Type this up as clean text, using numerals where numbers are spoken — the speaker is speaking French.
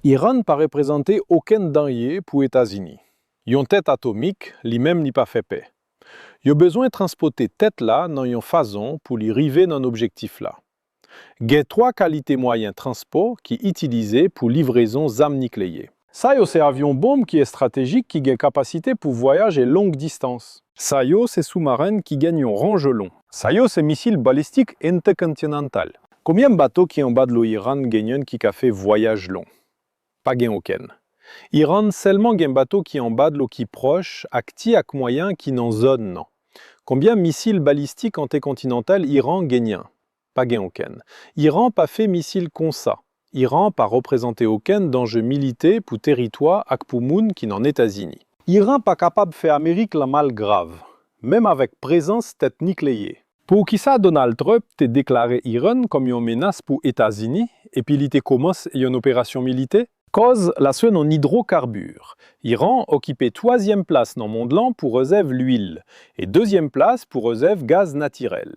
Iran pas représenté aucun danger pour les États-Unis. Yon tête atomique, lui-même n'y pas fait paix. Yo besoin de transporter tête là dans une façon pour y arriver dans l'objectif là. Il y a trois qualités moyens de transport qui utilisés pour livraison d'armes nucléaires. Ça c'est avion bombe qui est stratégique qui a capacité pour voyager longue distance. Ça c'est sous-marin qui gagne un range long. Ça c'est missile balistique intercontinental. Combien de bateaux qui en bas de l'Iran gagnent qui a fait voyage long? Pas gain aucun. Iran seulement gagne bateau qui en bas de l'eau qui proche, acti ak moyen qui n'en zone non. Combien de missiles balistiques intercontinental Iran gagne? Pas gain aucun. Iran pas fait missile comme ça. Iran pas représenté aucun danger militaire pour territoire ak pour moun qui n'en États-Unis. Iran pas capable de faire Amérique la mal grave, même avec présence tête nucléaire. Pour qui ça Donald Trump t'est déclaré Iran comme une menace pour États-Unis et puis il commence une opération militaire? Cause la soie en hydrocarbures. Iran occupait 3e place dans le monde pour réserve l'huile et 2e place pour réserve gaz naturel.